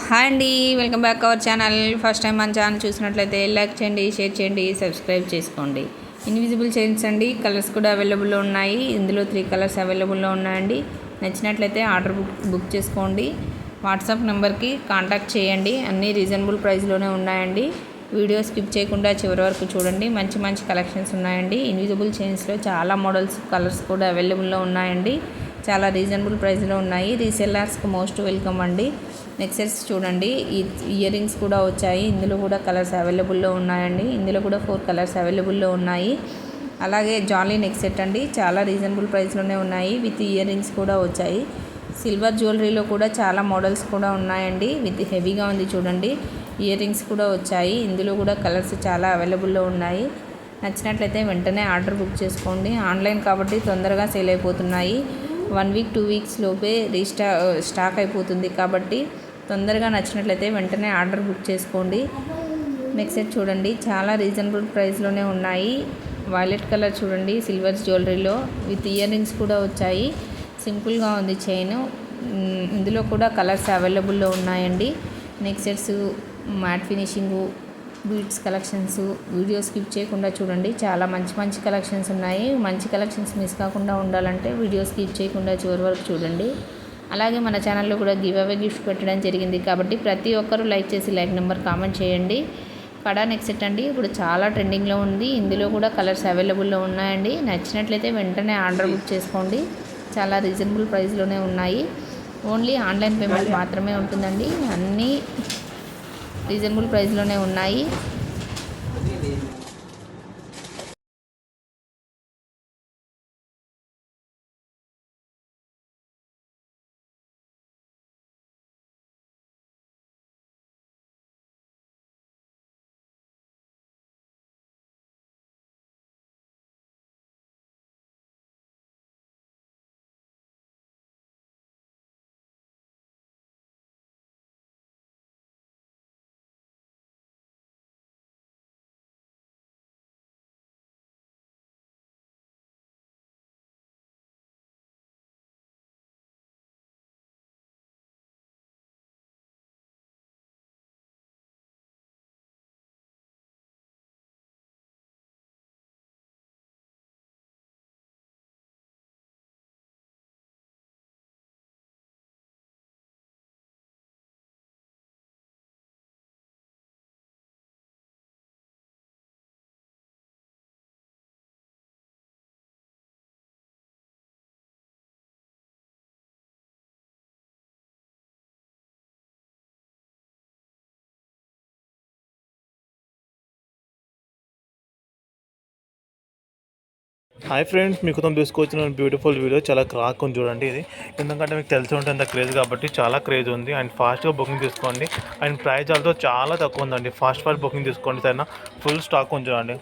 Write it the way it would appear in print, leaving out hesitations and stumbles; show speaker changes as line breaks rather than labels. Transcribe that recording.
Hi అండి, welcome back our channel. First time మన channel చూసినట్లయితే లైక్ చేయండి, షేర్ చేయండి, సబ్స్క్రైబ్ చేసుకోండి. ఇన్విజిబుల్ చైన్స్ అండి, కలర్స్ కూడా అవైలబుల్లో ఉన్నాయి. ఇందులో 3 కలర్స్ అవైలబుల్లో ఉన్నాయండి. నచ్చినట్లయితే ఆర్డర్ బుక్ చేసుకోండి. వాట్సాప్ నెంబర్కి కాంటాక్ట్ చేయండి. అన్నీ రీజనబుల్ ప్రైస్లోనే ఉన్నాయండి. వీడియో స్కిప్ చేయకుండా చివరి వరకు చూడండి. మంచి మంచి కలెక్షన్స్ ఉన్నాయండి. ఇన్విజిబుల్ చైన్స్లో చాలా మోడల్స్, కలర్స్ కూడా అవైలబుల్లో ఉన్నాయండి. చాలా రీజనబుల్ ప్రైస్లో ఉన్నాయి. రీసెల్లర్స్కి మోస్ట్ వెల్కమ్ అండి. నెక్స్ట్ సెట్స్ చూడండి, ఈ ఇయర్ రింగ్స్ కూడా వచ్చాయి. ఇందులో కూడా కలర్స్ అవైలబుల్లో ఉన్నాయండి. ఇందులో కూడా 4 కలర్స్ అవైలబుల్లో ఉన్నాయి. అలాగే జాలీ నెక్ సెట్ అండి, చాలా రీజనబుల్ ప్రైస్లోనే ఉన్నాయి. విత్ ఇయర్ రింగ్స్ కూడా వచ్చాయి. సిల్వర్ జ్యువెలరీలో కూడా చాలా మోడల్స్ కూడా ఉన్నాయండి. విత్ హెవీగా ఉంది చూడండి. ఇయర్ రింగ్స్ కూడా వచ్చాయి. ఇందులో కూడా కలర్స్ చాలా అవైలబుల్లో ఉన్నాయి. నచ్చినట్లయితే వెంటనే ఆర్డర్ బుక్ చేసుకోండి. ఆన్లైన్ కాబట్టి తొందరగా సేల్ అయిపోతున్నాయి. 1 వీక్ 2 వీక్స్ లోపే స్టాక్ అయిపోతుంది. కాబట్టి తొందరగా నచ్చినట్లయితే వెంటనే ఆర్డర్ బుక్ చేసుకోండి. నెక్స్ట్ సెట్ చూడండి, చాలా రీజనబుల్ ప్రైస్లోనే ఉన్నాయి. వైలెట్ కలర్ చూడండి, సిల్వర్ జ్యువెలరీలో విత్ ఇయర్ రింగ్స్ కూడా వచ్చాయి. సింపుల్గా ఉంది చైన్. ఇందులో కూడా కలర్స్ అవైలబుల్లో ఉన్నాయండి. Next sets matte finishing, beads collections. Video skip చేయకుండా చూడండి, చాలా మంచి మంచి కలెక్షన్స్ ఉన్నాయి. మంచి కలెక్షన్స్ మిస్ కాకుండా ఉండాలంటే వీడియో స్కిప్ చేయకుండా చివరి వరకు చూడండి. అలాగే మన ఛానల్లో కూడా గివ్ అవే గిఫ్ట్ పెట్టడం జరిగింది. కాబట్టి ప్రతి ఒక్కరూ లైక్ చేసి లైక్ నెంబర్ కామెంట్ చేయండి. కడా నెక్ సెట్ అండి, ఇప్పుడు చాలా ట్రెండింగ్లో ఉంది. ఇందులో కూడా కలర్స్ అవైలబుల్లో ఉన్నాయండి. నచ్చినట్లయితే వెంటనే ఆర్డర్ బుక్ చేసుకోండి. చాలా రీజనబుల్ ప్రైస్లోనే ఉన్నాయి. ఓన్లీ ఆన్లైన్ పేమెంట్ మాత్రమే ఉంటుందండి. అన్నీ రీజనబుల్ ప్రైస్లోనే ఉన్నాయి.
హాయ్ ఫ్రెండ్స్, మీకు తీసుకొచ్చిన బ్యూటిఫుల్ వీడియో చాలా క్రాక్ ఉంది చూడండి. ఇది ఎందుకంటే మీకు తెలిసి ఉంటే అంత క్రేజ్ కాబట్టి చాలా క్రేజ్ ఉంది. అండ్ ఫాస్ట్గా బుకింగ్ తీసుకోండి. అండ్ ప్రైస్ ఆల్తో చాలా తక్కువ ఉందండి. ఫాస్ట్ బుకింగ్ తీసుకోండి. సరేనా, ఫుల్ స్టాక్ ఉంది చూడండి.